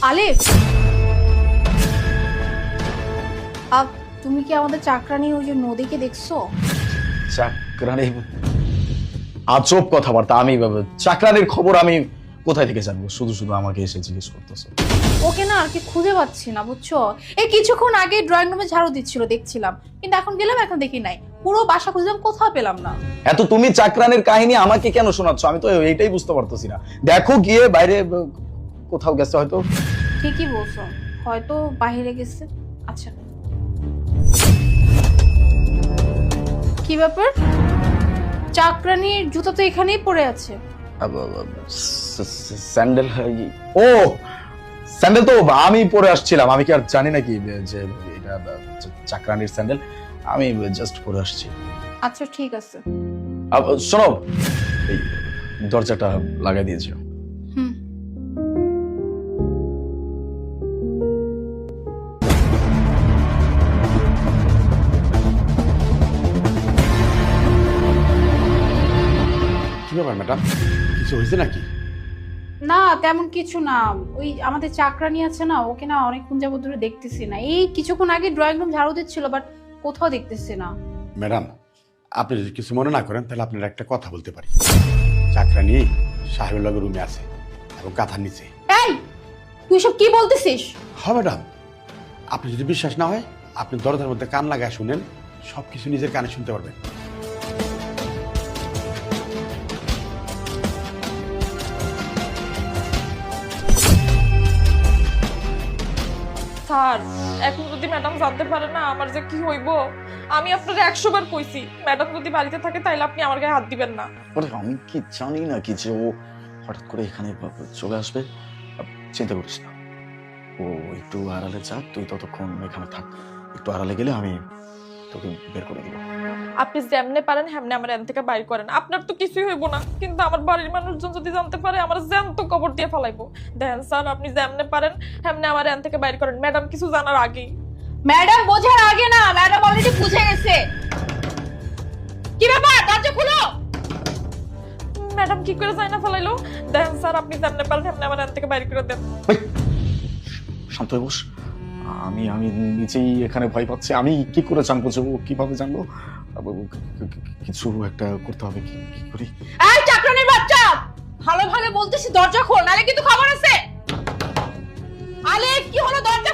আলিফ, তুমি কি আমাদের চাকরানি ওই যে নদীকে দেখছো? চাকরানি? আজব কথাবার্তা। আমি চাকরানির খবর আমি কোথায় থেকে জানবো? শুধু শুধু আমাকে এসে জিজ্ঞেস করতেছো। ওকে না আর কি খুঁজে পাচ্ছি না, বুঝছো? এই কিছুক্ষণ আগে ড্রয়িং রুমে ঝাড়ু দিচ্ছিল, দেখছিলাম, কিন্তু এখন গেলাম, এখন দেখি নাই। পুরো বাসা খুঁজলাম, কোথাও পেলাম না। এত তুমি চাকরানির কাহিনী আমাকে কেন শোনাচ্ছ? আমি তো এইটাই বুঝতে পারতেছি না। দেখো গিয়ে বাইরে কোথাও গেছে হয়তো। ঠিকই বলছো, হয়তো বাইরে গেছে। আচ্ছা, কি ব্যাপার? চাকরানির জুতা তো এখানেই পড়ে আছে। স্যান্ডেল? ও স্যান্ডেল তো আমি পরে আসছিলাম। আমি কি আর জানি নাকি যে এটা চাকরানির স্যান্ডেল? আমি জাস্ট পরে আসছি। আচ্ছা ঠিক আছে। শোনো, এই দরজাটা লাগাই দিয়েছো? হুম। কি ব্যাপার ম্যাডাম, কিছু হয়েছে নাকি? না তেমন কিছু না, ওই আমাদের চাকরানি আছে না, ওকে না অনেকক্ষণ যাবত ধরে দেখতেছি না। এই কিছুক্ষণ আগে ড্রয়িং রুম ঝাড়ু দিচ্ছিল, বাট কোথাও দেখতেছি না। ম্যাডাম, আপনি যদি কিছু মনে না করেন তাহলে আপনার একটা কথা বলতে পারি। চাকরানি সাহেবের লগে রুমে আছে এবং কাঁথার নিচে। এই তুই সব কি বলতেছিস? হ্যাঁ ম্যাডাম, আপনি যদি বিশ্বাস না হয় আপনি দরজার মধ্যে কান লাগায় শুনেন, সবকিছু নিজের কানে শুনতে পারবেন। স্যার, এখন যদি ম্যাডাম জানতে পারে না আমার যে কি হইব, আমি আপনাকে 100 বার কইছি ম্যাডাম যদি বাড়িতে থাকে তাইলে আপনি আমার গায়ে হাত দিবেন না। আমি কি জানি না কি যে ও হঠাৎ করে এখানে চলে আসবে। চিন্তা করিস না, ও একটু আড়ালে যাক, তুই ততক্ষণ এখানে থাক। একটু আড়ালে গেলে আমি তোকে বের করে দেবো। আপনি যেমনে পারেন হেমনে আমার এখান থেকে বাইর করেন, আপনার তো কিছুই হইব না, কিন্তু আমার বাড়ির মানুষজন যদি জানতে পারে আমার জ্যান্ত কবর দিয়ে ফেলাইবো। দেখেন স্যার, আপনি যেমনে পারেন হেমনে আমার এখান থেকে বাইর করেন, ম্যাডাম কিছু জানার আগেই। ম্যাডাম বোঝার আগে না, ম্যাডাম অলরেডি বুঝে গেছে। কি ব্যাপার, দরজা খুলো। ম্যাডাম কি করে যায় না ফেলাইলো? দেখেন স্যার, আপনি যেমনে পারেন হেমনে আমার এখান থেকে বাইর করে দেন। শান্ত হয়ে বস। আমি আমি নিজেই এখানে ভয় পাচ্ছি। আমি কি করে জানবো যে ও কিভাবে জানবো? কিছু একটা করতে হবে। কি করি? এই চাকরানির বাচ্চা, ভালো ভালো বলতেছি দরজা খোল, নালে কিন্তু খবর আছে। আলিফ, কি হলো? দরজা